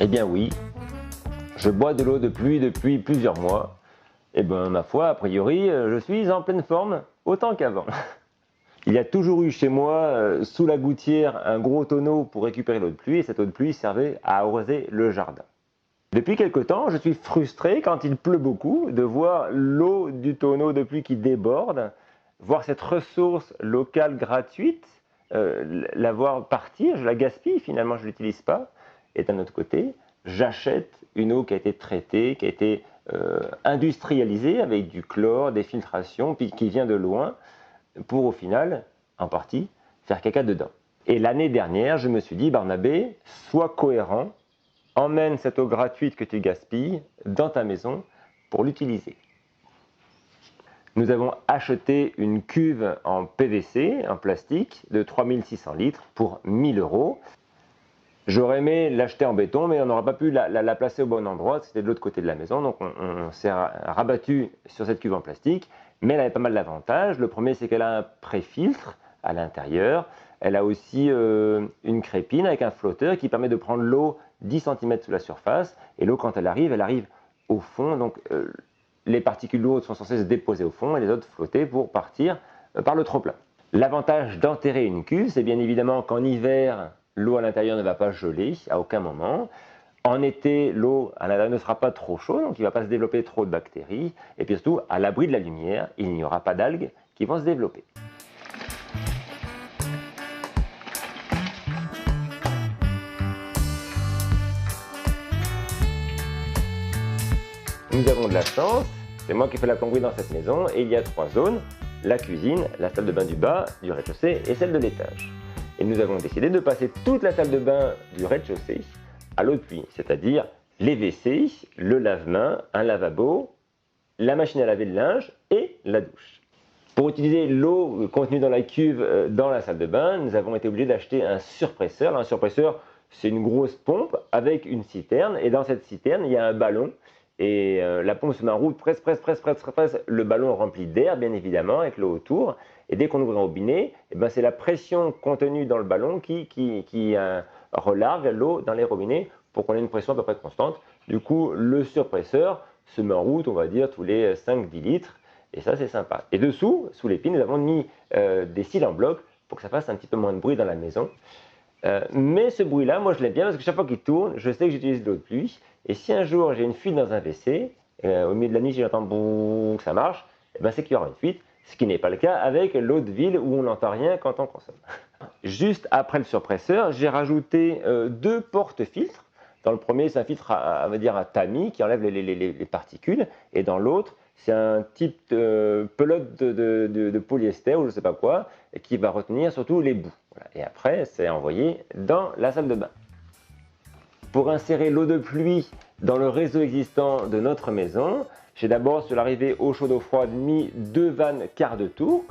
Eh bien oui, je bois de l'eau de pluie depuis plusieurs mois. Et ben ma foi, a priori, je suis en pleine forme, autant qu'avant. Il y a toujours eu chez moi, sous la gouttière, un gros tonneau pour récupérer l'eau de pluie, et cette eau de pluie servait à arroser le jardin. Depuis quelque temps, je suis frustré quand il pleut beaucoup de voir l'eau du tonneau de pluie qui déborde, voir cette ressource locale gratuite, la voir partir, je la gaspille, finalement je ne l'utilise pas. Et d'un autre côté, j'achète une eau qui a été traitée, qui a été industrialisée avec du chlore, des filtrations, puis qui vient de loin, pour au final, en partie, faire caca dedans. Et l'année dernière, je me suis dit, Barnabé, sois cohérent, emmène cette eau gratuite que tu gaspilles dans ta maison pour l'utiliser. Nous avons acheté une cuve en PVC, en plastique, de 3600 litres pour 1000 €. J'aurais aimé l'acheter en béton, mais on n'aurait pas pu la placer au bon endroit, c'était de l'autre côté de la maison, donc on s'est rabattu sur cette cuve en plastique, mais elle avait pas mal d'avantages. Le premier, c'est qu'elle a un pré-filtre à l'intérieur, elle a aussi une crépine avec un flotteur qui permet de prendre l'eau 10 cm sous la surface, et l'eau quand elle arrive au fond, donc les particules lourdes sont censées se déposer au fond et les autres flotter pour partir par le trop-plein. L'avantage d'enterrer une cuve, c'est bien évidemment qu'en hiver, l'eau à l'intérieur ne va pas geler à aucun moment. En été, l'eau à l'intérieur ne sera pas trop chaude, donc il ne va pas se développer trop de bactéries. Et puis surtout, à l'abri de la lumière, il n'y aura pas d'algues qui vont se développer. Nous avons de la chance, c'est moi qui fais la plomberie dans cette maison, et il y a 3 zones, la cuisine, la salle de bain du bas, du rez-de-chaussée et celle de l'étage. Et nous avons décidé de passer toute la salle de bain du rez-de-chaussée à l'eau de pluie, c'est-à-dire les WC, le lave-mains, un lavabo, la machine à laver le linge et la douche. Pour utiliser l'eau contenue dans la cuve dans la salle de bain, nous avons été obligés d'acheter un surpresseur. Un surpresseur, c'est une grosse pompe avec une citerne, et dans cette citerne, il y a un ballon. Et la pompe se met en route, presse, le ballon rempli d'air, bien évidemment, avec l'eau autour. Et dès qu'on ouvre un robinet, c'est la pression contenue dans le ballon qui relargue l'eau dans les robinets pour qu'on ait une pression à peu près constante. Du coup, le surpresseur se met en route, on va dire, tous les 5-10 litres. Et ça, c'est sympa. Et dessous, sous les pins, nous avons mis des cils en bloc pour que ça fasse un petit peu moins de bruit dans la maison. Mais ce bruit-là, moi je l'aime bien parce que chaque fois qu'il tourne, je sais que j'utilise de l'eau de pluie. Et si un jour j'ai une fuite dans un WC, au milieu de la nuit, si j'entends boum, que ça marche, c'est qu'il y aura une fuite, ce qui n'est pas le cas avec l'eau de ville où on n'entend rien quand on consomme. Juste après le surpresseur, j'ai rajouté 2 porte-filtres. Dans le premier, c'est un filtre à tamis qui enlève les particules, et dans l'autre, c'est un type de pelote de polyester ou je ne sais pas quoi, qui va retenir surtout les bouts. Voilà. Et après, c'est envoyé dans la salle de bain. Pour insérer l'eau de pluie dans le réseau existant de notre maison, j'ai d'abord, sur l'arrivée au chaud d'eau froide, mis 2 vannes quart de tour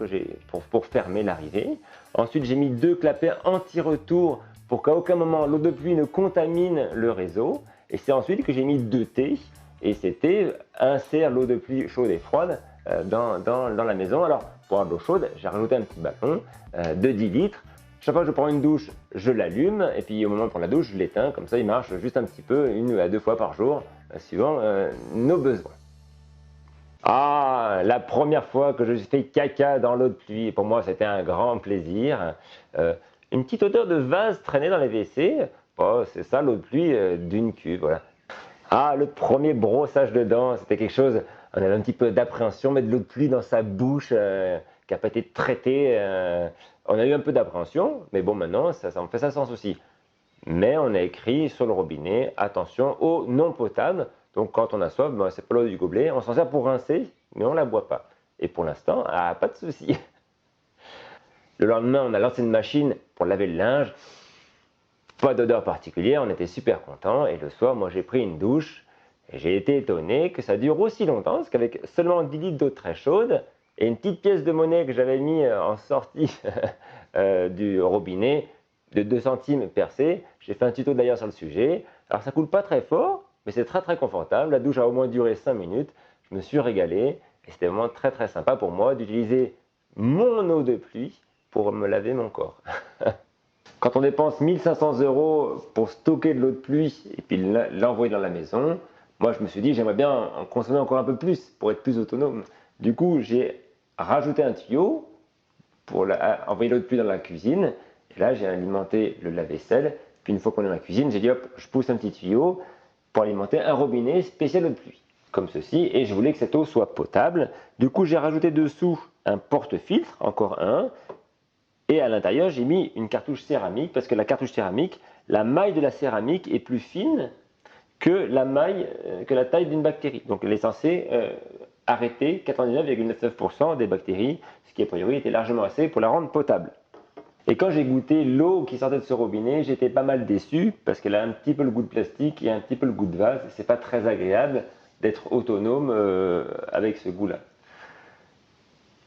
pour fermer l'arrivée. Ensuite, j'ai mis 2 clapets anti-retour pour qu'à aucun moment l'eau de pluie ne contamine le réseau. Et c'est ensuite que j'ai mis 2 T. Et c'était insère l'eau de pluie chaude et froide dans la maison. Alors, pour avoir de l'eau chaude, j'ai rajouté un petit ballon de 10 litres. Chaque fois que je prends une douche, je l'allume, et puis au moment de prendre la douche, je l'éteins. Comme ça, il marche juste un petit peu, 1 à 2 fois par jour, suivant nos besoins. Ah, la première fois que je fais caca dans l'eau de pluie, pour moi, c'était un grand plaisir. Une petite odeur de vase traînait dans les WC. Oh, c'est ça, l'eau de pluie d'une cuve, voilà. Ah, le premier brossage de dents, c'était quelque chose, on avait un petit peu d'appréhension, mettre de l'eau de pluie dans sa bouche qui n'a pas été traitée. On a eu un peu d'appréhension, mais bon, maintenant, on fait ça sans souci. Mais on a écrit sur le robinet, attention, eau non potable. Donc quand on a soif, ben, c'est pas l'eau du gobelet, on s'en sert pour rincer, mais on ne la boit pas. Et pour l'instant, pas de souci. Le lendemain, on a lancé une machine pour laver le linge. Pas d'odeur particulière, on était super contents. Et le soir, moi j'ai pris une douche. Et j'ai été étonné que ça dure aussi longtemps, parce qu'avec seulement 10 litres d'eau très chaude et une petite pièce de monnaie que j'avais mis en sortie du robinet de 2 centimes percée, j'ai fait un tuto d'ailleurs sur le sujet. Alors ça coule pas très fort, mais c'est très très confortable. La douche a au moins duré 5 minutes. Je me suis régalé et c'était vraiment très très sympa pour moi d'utiliser mon eau de pluie pour me laver mon corps. Quand on dépense 1500 € pour stocker de l'eau de pluie et puis l'envoyer dans la maison, moi je me suis dit j'aimerais bien en consommer encore un peu plus pour être plus autonome. Du coup j'ai rajouté un tuyau pour envoyer l'eau de pluie dans la cuisine. Et là j'ai alimenté le lave-vaisselle. Puis une fois qu'on est dans la cuisine, j'ai dit hop, je pousse un petit tuyau pour alimenter un robinet spécial eau de pluie. Comme ceci, et je voulais que cette eau soit potable. Du coup j'ai rajouté dessous un porte-filtre, encore un. Et à l'intérieur, j'ai mis une cartouche céramique parce que la cartouche céramique, la maille de la céramique est plus fine que la taille d'une bactérie. Donc elle est censée arrêter 99,99% des bactéries, ce qui a priori était largement assez pour la rendre potable. Et quand j'ai goûté l'eau qui sortait de ce robinet, j'étais pas mal déçu parce qu'elle a un petit peu le goût de plastique et un petit peu le goût de vase. C'est pas très agréable d'être autonome avec ce goût-là.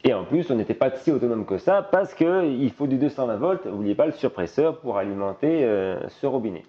Et en plus, on n'était pas si autonome que ça parce qu'il faut du 220 volts, n'oubliez pas le surpresseur pour alimenter ce robinet.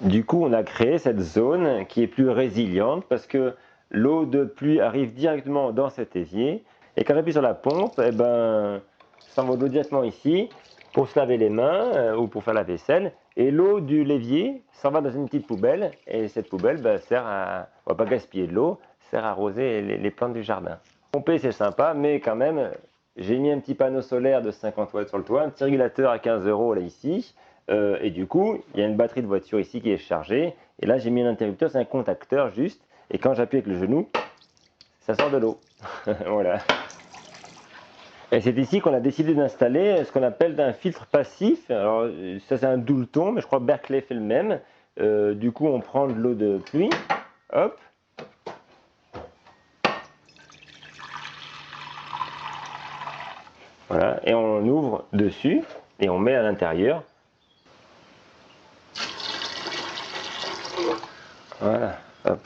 Du coup, on a créé cette zone qui est plus résiliente parce que l'eau de pluie arrive directement dans cet évier. Et quand j'appuie sur la pompe, eh ben, ça envoie de l'eau directement ici pour se laver les mains ou pour faire la vaisselle. Et l'eau du l'évier s'en va dans une petite poubelle. Et cette poubelle sert à, on ne va pas gaspiller de l'eau, sert à arroser les plantes du jardin. Pomper c'est sympa, mais quand même, j'ai mis un petit panneau solaire de 50 watts sur le toit, un petit régulateur à 15 € là ici, et du coup, il y a une batterie de voiture ici qui est chargée, et là j'ai mis un interrupteur, c'est un contacteur juste, et quand j'appuie avec le genou, ça sort de l'eau. Voilà. Et c'est ici qu'on a décidé d'installer ce qu'on appelle un filtre passif. Alors ça c'est un Doulton, mais je crois que Berkeley fait le même. Du coup on prend de l'eau de pluie, hop. Voilà, et on ouvre dessus et on met à l'intérieur. Voilà, hop.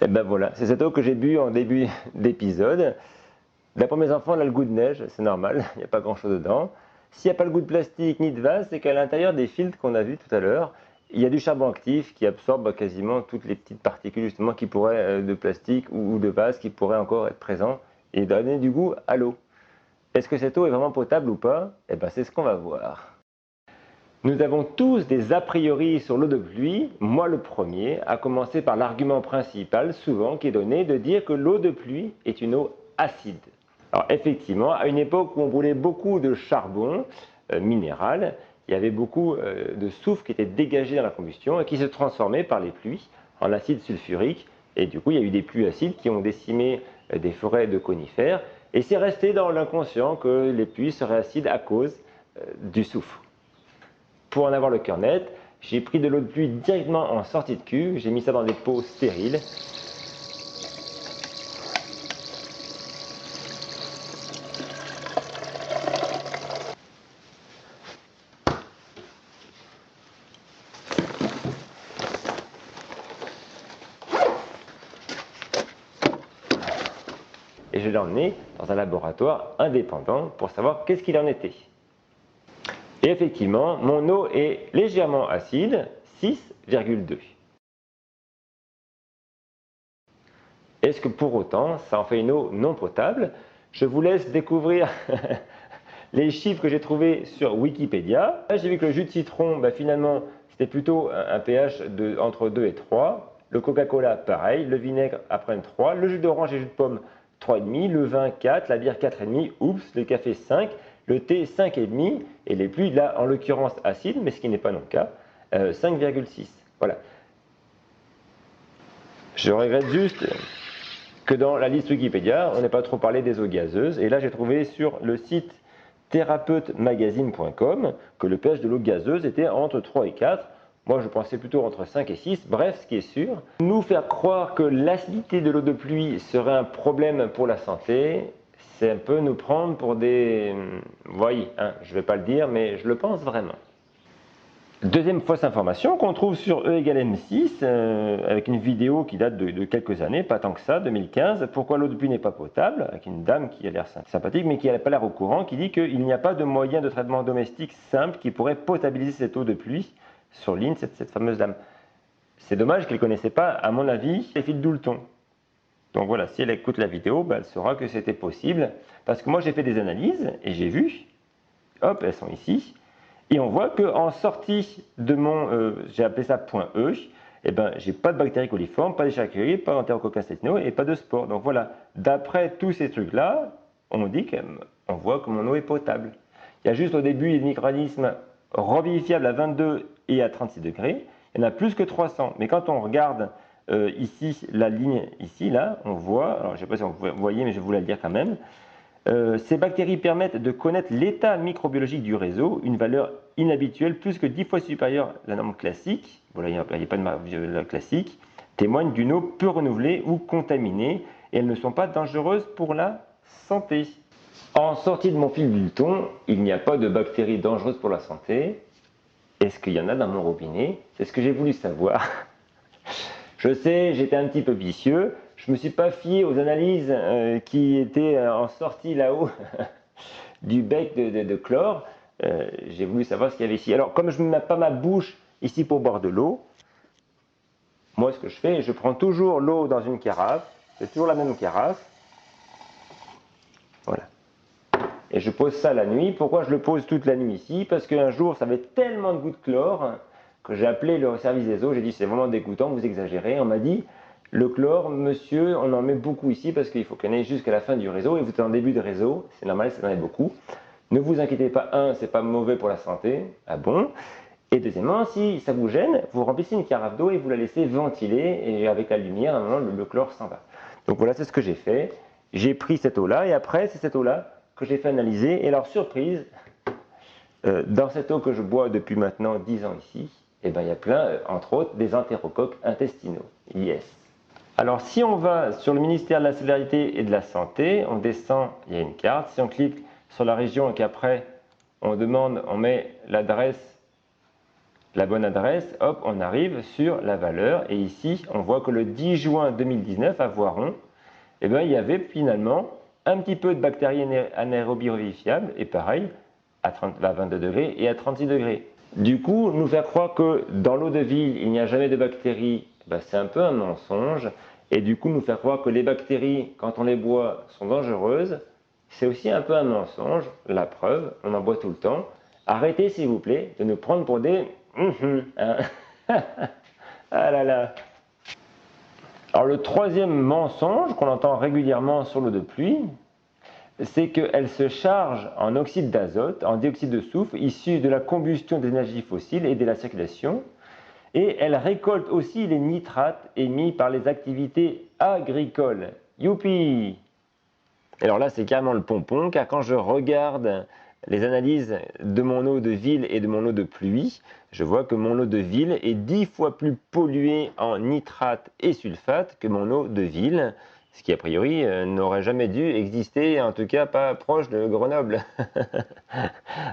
Et ben voilà, c'est cette eau que j'ai bu en début d'épisode. Là pour mes enfants, elle a le goût de neige, c'est normal, il n'y a pas grand chose dedans. S'il n'y a pas le goût de plastique ni de vase, c'est qu'à l'intérieur des filtres qu'on a vus tout à l'heure, il y a du charbon actif qui absorbe quasiment toutes les petites particules justement qui pourraient, de plastique ou de vase, qui pourraient encore être présents et donner du goût à l'eau. Est-ce que cette eau est vraiment potable ou pas? Eh ben c'est ce qu'on va voir. Nous avons tous des a priori sur l'eau de pluie, moi le premier, à commencer par l'argument principal souvent qui est donné de dire que l'eau de pluie est une eau acide. Alors effectivement, à une époque où on brûlait beaucoup de charbon minéral, il y avait beaucoup de soufre qui était dégagé dans la combustion et qui se transformait par les pluies en acide sulfurique. Et du coup, il y a eu des pluies acides qui ont décimé des forêts de conifères. Et c'est resté dans l'inconscient que les pluies seraient acides à cause du soufre. Pour en avoir le cœur net, j'ai pris de l'eau de pluie directement en sortie de cuve, j'ai mis ça dans des pots stériles. Et je l'ai emmené dans un laboratoire indépendant pour savoir qu'est-ce qu'il en était. Et effectivement, mon eau est légèrement acide, 6,2. Est-ce que pour autant, ça en fait une eau non potable? Je vous laisse découvrir les chiffres que j'ai trouvés sur Wikipédia. Là, j'ai vu que le jus de citron, finalement, c'était plutôt un pH entre 2 et 3. Le Coca-Cola, pareil. Le vinaigre, après un 3. Le jus d'orange et le jus de pomme, 3,5. Le vin, 4. La bière, 4,5. Oups, le café, 5. Le thé, 5,5. Et les pluies, là, en l'occurrence, acides, mais ce qui n'est pas non le cas, 5,6. Voilà. Je regrette juste que dans la liste Wikipédia, on n'ait pas trop parlé des eaux gazeuses. Et là, j'ai trouvé sur le site thérapeute-magazine.com que le pH de l'eau gazeuse était entre 3 et 4. Moi, je pensais plutôt entre 5 et 6. Bref, ce qui est sûr, nous faire croire que l'acidité de l'eau de pluie serait un problème pour la santé, c'est un peu nous prendre pour des... Vous voyez, hein, je ne vais pas le dire, mais je le pense vraiment. Deuxième fausse information qu'on trouve sur E égale M6, avec une vidéo qui date de quelques années, pas tant que ça, 2015. Pourquoi l'eau de pluie n'est pas potable, avec une dame qui a l'air sympathique, mais qui n'a pas l'air au courant, qui dit qu'il n'y a pas de moyen de traitement domestique simple qui pourrait potabiliser cette eau de pluie, surligne cette fameuse dame. C'est dommage qu'elle ne connaissait pas, à mon avis, les fils d'Oulton. Donc voilà, si elle écoute la vidéo, elle saura que c'était possible. Parce que moi, j'ai fait des analyses, et j'ai vu, hop, elles sont ici. Et on voit qu'en sortie de mon, j'ai appelé ça point E, eh ben, j'ai pas de bactéries coliformes, pas d'échachéries, pas d'entérococcus intestinaux et pas de spores. Donc voilà, d'après tous ces trucs-là, on voit que mon eau est potable. Il y a juste au début des micro-organismes revivifiables à 22 et à 36 degrés. Il y en a plus que 300. Mais quand on regarde ici, la ligne ici, là, on voit, alors je ne sais pas si vous voyez, mais je vais vous la dire quand même. Ces bactéries permettent de connaître l'état microbiologique du réseau, une valeur inhabituelle plus que 10 fois supérieure à la norme classique, voilà, il n'y a pas de marque classique, témoigne d'une eau peu renouvelée ou contaminée et elles ne sont pas dangereuses pour la santé. En sortie de mon fil d'Oulton, il n'y a pas de bactéries dangereuses pour la santé. Est-ce qu'il y en a dans mon robinet? C'est ce que j'ai voulu savoir. Je sais, j'étais un petit peu vicieux. Je ne me suis pas fié aux analyses qui étaient en sortie là-haut du bec de chlore. J'ai voulu savoir ce qu'il y avait ici. Alors, comme je ne mets pas ma bouche ici pour boire de l'eau, moi, ce que je fais, je prends toujours l'eau dans une carafe. C'est toujours la même carafe. Voilà. Et je pose ça la nuit. Pourquoi je le pose toute la nuit ici? Parce qu'un jour, ça avait tellement de gouttes de chlore que j'ai appelé le service des eaux. J'ai dit, c'est vraiment dégoûtant, vous exagérez. On m'a dit, le chlore, monsieur, on en met beaucoup ici parce qu'il faut qu'on aille jusqu'à la fin du réseau. Et vous êtes en début de réseau, c'est normal, ça en est beaucoup. Ne vous inquiétez pas, c'est pas mauvais pour la santé. Ah bon? Et deuxièmement, si ça vous gêne, vous remplissez une carafe d'eau et vous la laissez ventiler. Et avec la lumière, à un moment, le chlore s'en va. Donc voilà, c'est ce que j'ai fait. J'ai pris cette eau-là et après, c'est cette eau-là que j'ai fait analyser. Et alors, surprise, dans cette eau que je bois depuis maintenant 10 ans ici, eh ben, il y a plein, entre autres, des entérocoques intestinaux. Yes. Alors, si on va sur le ministère de la Solidarité et de la Santé, on descend, il y a une carte. Si on clique sur la région et qu'après, on met l'adresse, la bonne adresse, hop, on arrive sur la valeur. Et ici, on voit que le 10 juin 2019, à Voiron, eh ben, il y avait finalement un petit peu de bactéries anaérobies revivifiables, et pareil, à 22 degrés et à 36 degrés. Du coup, nous faire croire que dans l'eau de ville, il n'y a jamais de bactéries, ben, c'est un peu un mensonge. Et du coup, nous faire croire que les bactéries, quand on les boit, sont dangereuses, c'est aussi un peu un mensonge. La preuve, on en boit tout le temps. Arrêtez, s'il vous plaît, de nous prendre pour des... hein. Ah là là. Alors le troisième mensonge qu'on entend régulièrement sur l'eau de pluie, c'est qu'elle se charge en oxyde d'azote, en dioxyde de soufre, issu de la combustion des énergies fossiles et de la circulation. Et elle récolte aussi les nitrates émis par les activités agricoles. Youpi! Alors là, c'est carrément le pompon, car quand je regarde les analyses de mon eau de ville et de mon eau de pluie, je vois que mon eau de ville est 10 fois plus polluée en nitrates et sulfates que mon eau de ville, ce qui a priori n'aurait jamais dû exister, en tout cas pas proche de Grenoble.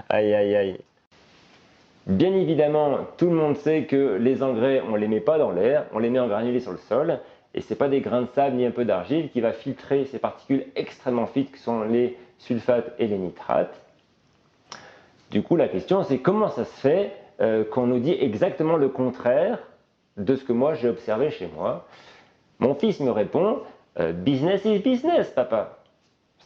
Aïe aïe aïe. Bien évidemment, tout le monde sait que les engrais, on ne les met pas dans l'air, on les met en granulés sur le sol, et ce n'est pas des grains de sable ni un peu d'argile qui va filtrer ces particules extrêmement fines que sont les sulfates et les nitrates. Du coup, la question, c'est comment ça se fait qu'on nous dit exactement le contraire de ce que moi j'ai observé chez moi. Mon fils me répond business is business, papa.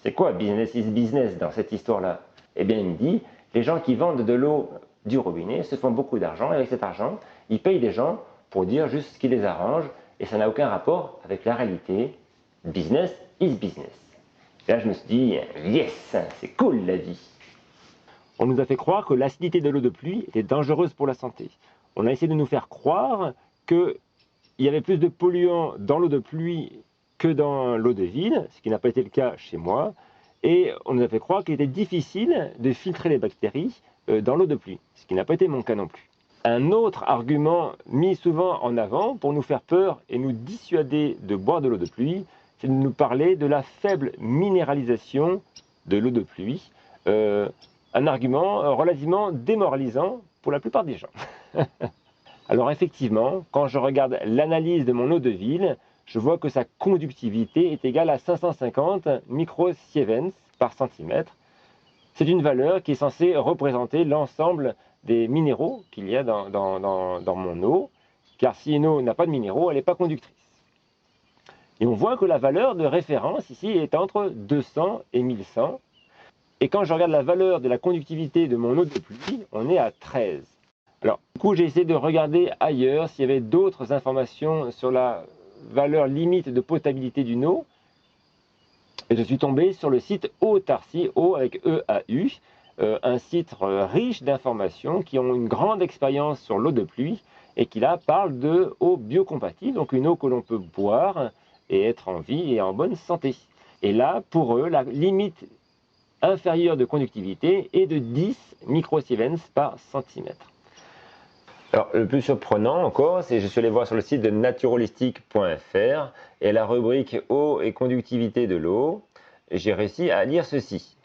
C'est quoi business is business dans cette histoire-là? Eh bien, il me dit les gens qui vendent de l'eau du robinet se font beaucoup d'argent et avec cet argent, ils payent des gens pour dire juste ce qui les arrange et ça n'a aucun rapport avec la réalité. Business is business. Et là, je me suis dit yes, c'est cool la vie. On nous a fait croire que l'acidité de l'eau de pluie était dangereuse pour la santé. On a essayé de nous faire croire qu'il y avait plus de polluants dans l'eau de pluie que dans l'eau de ville, ce qui n'a pas été le cas chez moi. Et on nous a fait croire qu'il était difficile de filtrer les bactéries dans l'eau de pluie, ce qui n'a pas été mon cas non plus. Un autre argument mis souvent en avant pour nous faire peur et nous dissuader de boire de l'eau de pluie, c'est de nous parler de la faible minéralisation de l'eau de pluie. Un argument relativement démoralisant pour la plupart des gens. Alors effectivement, quand je regarde l'analyse de mon eau de ville, je vois que sa conductivité est égale à 550 microsievens par centimètre. C'est une valeur qui est censée représenter l'ensemble des minéraux qu'il y a dans mon eau, car si une eau n'a pas de minéraux, elle n'est pas conductrice. Et on voit que la valeur de référence ici est entre 200 et 1100. Et quand je regarde la valeur de la conductivité de mon eau de pluie, on est à 13. Alors, du coup, j'ai essayé de regarder ailleurs s'il y avait d'autres informations sur la valeur limite de potabilité d'une eau. Et je suis tombé sur le site Autarcie, O avec E-A-U, un site riche d'informations qui ont une grande expérience sur l'eau de pluie et qui là parle de eau biocompatible, donc une eau que l'on peut boire et être en vie et en bonne santé. Et là, pour eux, la limite inférieure de conductivité est de 10 microsievens par centimètre. Alors, le plus surprenant encore, c'est que je suis allé voir sur le site de naturalistic.fr et la rubrique eau et conductivité de l'eau, j'ai réussi à lire ceci.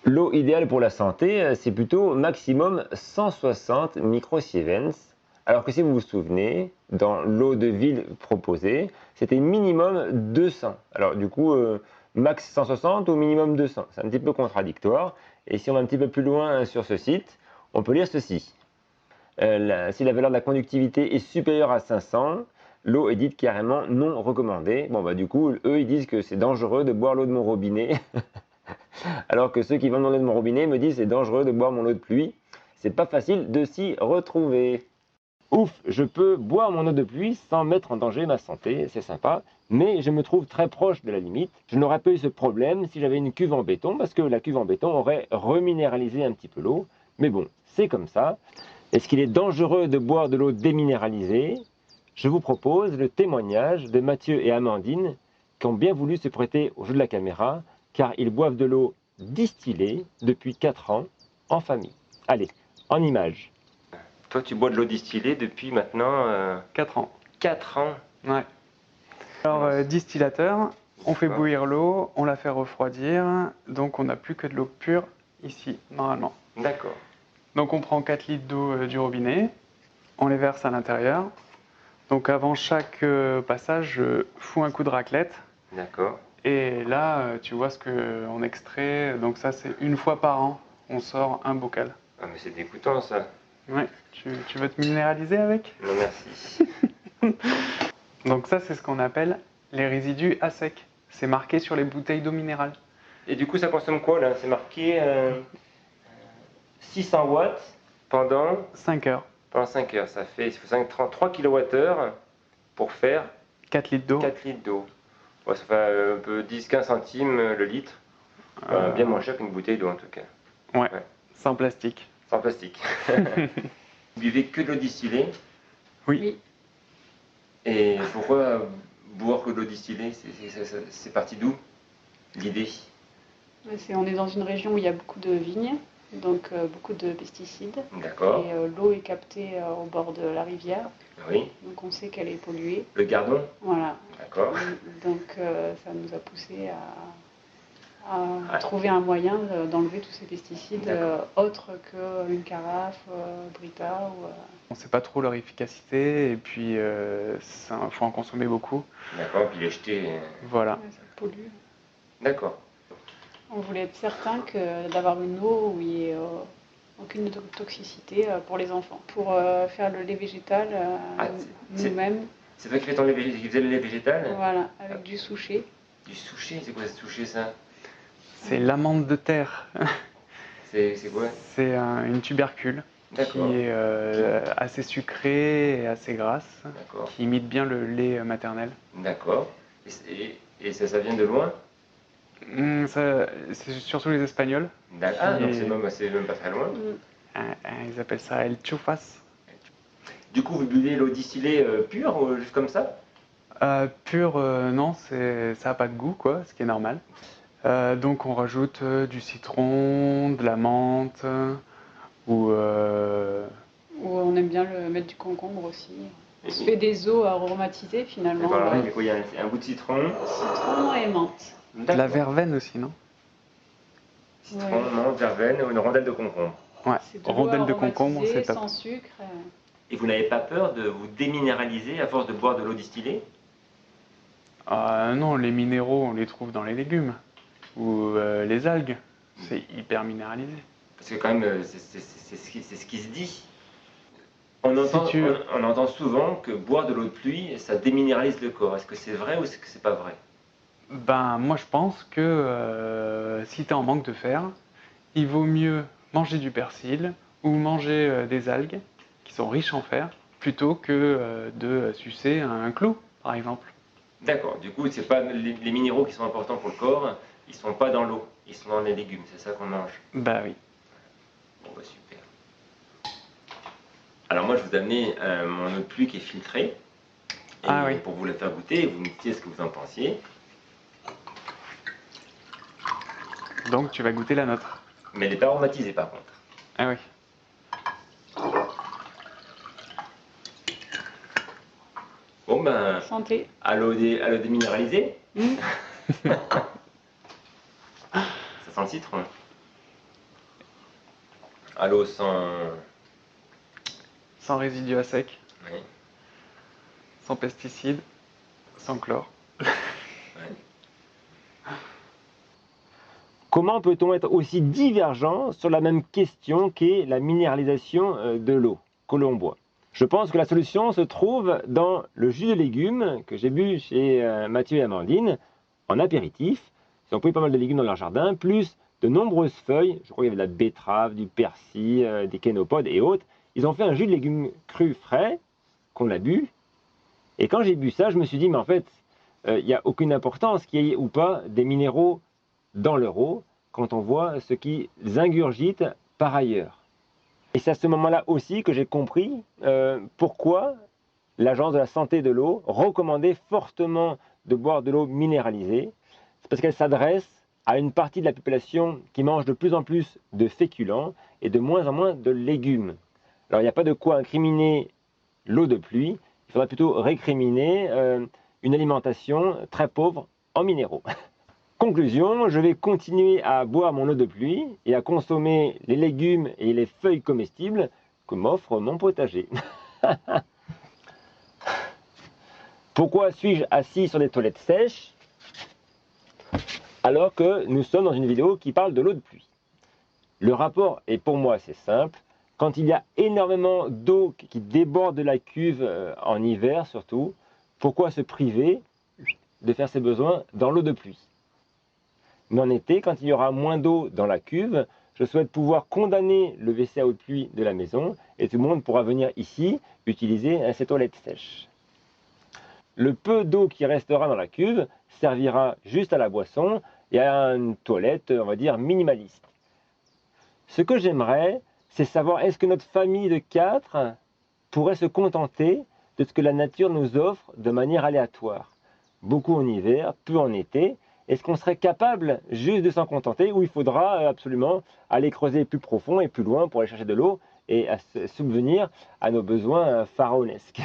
L'eau idéale pour la santé, c'est plutôt maximum 160 microsievens, alors que si vous vous souvenez, dans l'eau de ville proposée, c'était minimum 200. Alors du coup, max 160 ou minimum 200, c'est un petit peu contradictoire. Et si on va un petit peu plus loin sur ce site, on peut lire ceci. Si la valeur de la conductivité est supérieure à 500, l'eau est dite carrément non recommandée. Bon, bah, du coup, eux, ils disent que c'est dangereux de boire l'eau de mon robinet. Alors que ceux qui vendent mon eau de mon robinet me disent c'est dangereux de boire mon eau de pluie. C'est pas facile de s'y retrouver. Ouf, je peux boire mon eau de pluie sans mettre en danger ma santé, c'est sympa, mais je me trouve très proche de la limite. Je n'aurais pas eu ce problème si j'avais une cuve en béton, parce que la cuve en béton aurait reminéralisé un petit peu l'eau. Mais bon, c'est comme ça. Est-ce qu'il est dangereux de boire de l'eau déminéralisée? Je vous propose le témoignage de Mathieu et Amandine qui ont bien voulu se prêter au jeu de la caméra, car ils boivent de l'eau distillée depuis 4 ans en famille. Allez, en image. Toi, tu bois de l'eau distillée depuis maintenant 4 ans. 4 ans. Ouais. Alors, distillateur, on fait bouillir l'eau, on la fait refroidir, donc on n'a plus que de l'eau pure ici, normalement. D'accord. Donc on prend 4 litres d'eau du robinet, on les verse à l'intérieur. Donc avant chaque passage, je fous un coup de raclette. D'accord. Et là, tu vois ce qu'on extrait. Donc ça, c'est une fois par an, on sort un bocal. Ah, mais c'est dégoûtant ça. Ouais, tu veux te minéraliser avec? Non, merci. Donc ça, c'est ce qu'on appelle les résidus à sec. C'est marqué sur les bouteilles d'eau minérale. Et du coup, ça consomme quoi là? C'est marqué 600 watts pendant 5 heures. Pendant 5 heures. Ça fait 3 kWh pour faire 4 litres d'eau. 4 litres d'eau. Ouais, ça fait un peu 10-15 centimes le litre. Enfin, bien moins cher qu'une bouteille d'eau en tout cas. Ouais, sans plastique. Sans plastique. Vous buvez que de l'eau distillée? Oui. Et pourquoi boire que de l'eau distillée? C'est parti d'où l'idée? On est dans une région où il y a beaucoup de vignes, donc beaucoup de pesticides. D'accord. Et l'eau est captée au bord de la rivière, Oui. donc on sait qu'elle est polluée. Le Gardon? Voilà. D'accord. Donc ça nous a poussé à trouver un moyen d'enlever tous ces pesticides autres qu'une carafe, Brita. On ne sait pas trop leur efficacité et puis il faut en consommer beaucoup. D'accord, puis les jeter. Voilà. Ouais, ça pollue. D'accord. On voulait être certain d'avoir une eau où il n'y ait aucune toxicité pour les enfants. Pour faire le lait végétal nous-mêmes. C'est toi qui faisais le lait végétal? Voilà, avec du souchet. Du souchet? C'est quoi ce souchet ça? C'est l'amande de terre. C'est quoi? C'est une tubercule qui est assez sucrée et assez grasse, qui imite bien le lait maternel. D'accord. Et ça vient de loin? C'est surtout les Espagnols. Ah, donc c'est même pas très loin. Ils appellent ça el chufas. Du coup, vous buvez l'eau distillée pure, ou juste comme ça? Pure, non, ça n'a pas de goût, quoi, ce qui est normal. Donc on rajoute du citron, de la menthe, Ou Ou on aime bien mettre du concombre aussi. On se fait des eaux aromatisées finalement. Voilà, il y a un bout de citron. Citron et menthe. de la verveine aussi, non? Citron, menthe, verveine ou une rondelle de concombre. Ouais, C'est de l'eau rondelle de concombre, aromatisée, c'est top. sans sucre. Et vous n'avez pas peur de vous déminéraliser à force de boire de l'eau distillée? Non, les minéraux, on les trouve dans les légumes. Ou les algues. C'est hyper minéralisé. Parce que quand même, c'est ce qui se dit. On entend souvent que boire de l'eau de pluie, ça déminéralise le corps. Est-ce que c'est vrai ou est-ce que c'est pas vrai? Ben, moi je pense que si tu es en manque de fer, il vaut mieux manger du persil ou manger des algues qui sont riches en fer plutôt que de sucer un clou, par exemple. D'accord, du coup, c'est pas les minéraux qui sont importants pour le corps, ils sont pas dans l'eau, ils sont dans les légumes, c'est ça qu'on mange. Bah oui. Bon, bah super. Alors moi, je vous ai amené mon eau de pluie qui est filtrée. Et Ah oui. pour vous la faire goûter, vous me dites ce que vous en pensiez. Donc tu vas goûter la nôtre. Mais elle n'est pas aromatisée par contre. Ah oui. Bon ben, Santé. à l'eau déminéralisée, ça sent le citron. À l'eau sans... Sans résidus à sec, Oui, sans pesticides, sans chlore. ouais. Comment peut-on être aussi divergent sur la même question qu'est la minéralisation de l'eau que l'on boit? Je pense que la solution se trouve dans le jus de légumes que j'ai bu chez Mathieu et Amandine en apéritif. Ils ont pris pas mal de légumes dans leur jardin, plus de nombreuses feuilles. Je crois qu'il y avait de la betterave, du persil, des kénopodes et autres. Ils ont fait un jus de légumes crus frais qu'on a bu. Et quand j'ai bu ça, je me suis dit, mais en fait, il n'y a aucune importance qu'il y ait ou pas des minéraux dans leur eau quand on voit ce qu'ils ingurgitent par ailleurs. Et c'est à ce moment-là aussi que j'ai compris pourquoi l'Agence de la santé de l'eau recommandait fortement de boire de l'eau minéralisée. C'est parce qu'elle s'adresse à une partie de la population qui mange de plus en plus de féculents et de moins en moins de légumes. Alors il n'y a pas de quoi incriminer l'eau de pluie, il faudrait plutôt récriminer une alimentation très pauvre en minéraux. Conclusion, je vais continuer à boire mon eau de pluie et à consommer les légumes et les feuilles comestibles que m'offre mon potager. Pourquoi suis-je assis sur des toilettes sèches alors que nous sommes dans une vidéo qui parle de l'eau de pluie? Le rapport est pour moi assez simple. Quand il y a énormément d'eau qui déborde de la cuve en hiver surtout, pourquoi se priver de faire ses besoins dans l'eau de pluie? Mais en été, quand il y aura moins d'eau dans la cuve, je souhaite pouvoir condamner le WC à eau de pluie de la maison et tout le monde pourra venir ici utiliser ces toilettes sèches. Le peu d'eau qui restera dans la cuve servira juste à la boisson et à une toilette, on va dire, minimaliste. Ce que j'aimerais, c'est savoir est-ce que notre famille de 4 pourrait se contenter de ce que la nature nous offre de manière aléatoire. Beaucoup en hiver, peu en été. Est-ce qu'on serait capable juste de s'en contenter ou il faudra absolument aller creuser plus profond et plus loin pour aller chercher de l'eau et à subvenir à nos besoins pharaonesques?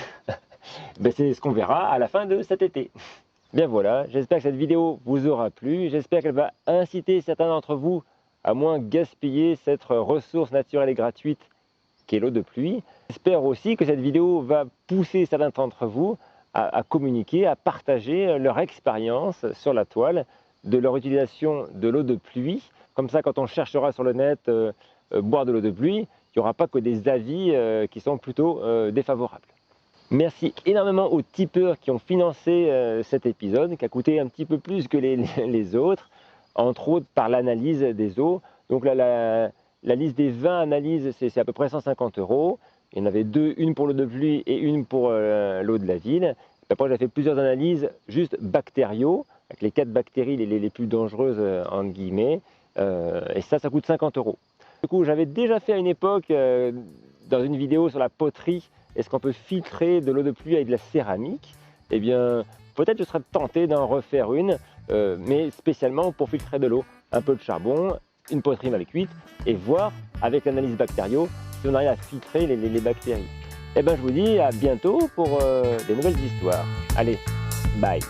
Ben, c'est ce qu'on verra à la fin de cet été. Bien voilà, j'espère que cette vidéo vous aura plu. J'espère qu'elle va inciter certains d'entre vous à moins gaspiller cette ressource naturelle et gratuite qu'est l'eau de pluie. J'espère aussi que cette vidéo va pousser certains d'entre vous à communiquer, à partager leur expérience sur la toile de leur utilisation de l'eau de pluie. Comme ça, quand on cherchera sur le net boire de l'eau de pluie, il n'y aura pas que des avis qui sont plutôt défavorables. Merci énormément aux tipeurs qui ont financé cet épisode, qui a coûté un petit peu plus que les autres, entre autres par l'analyse des eaux. Donc là, la liste des 20 analyses, c'est à peu près 150 €. Il y en avait deux, une pour l'eau de pluie et une pour l'eau de la ville. Après, j'ai fait plusieurs analyses juste bactériaux, avec les 4 bactéries les plus dangereuses, entre guillemets. Et ça coûte 50 €. Du coup, j'avais déjà fait à une époque, dans une vidéo sur la poterie, est-ce qu'on peut filtrer de l'eau de pluie avec de la céramique? Eh bien, peut-être je serais tenté d'en refaire une, mais spécialement pour filtrer de l'eau. Un peu de charbon, une poitrine avec 8 et voir avec l'analyse bactériaux si on arrive à filtrer les bactéries. Et ben je vous dis à bientôt pour des nouvelles histoires. Allez, bye.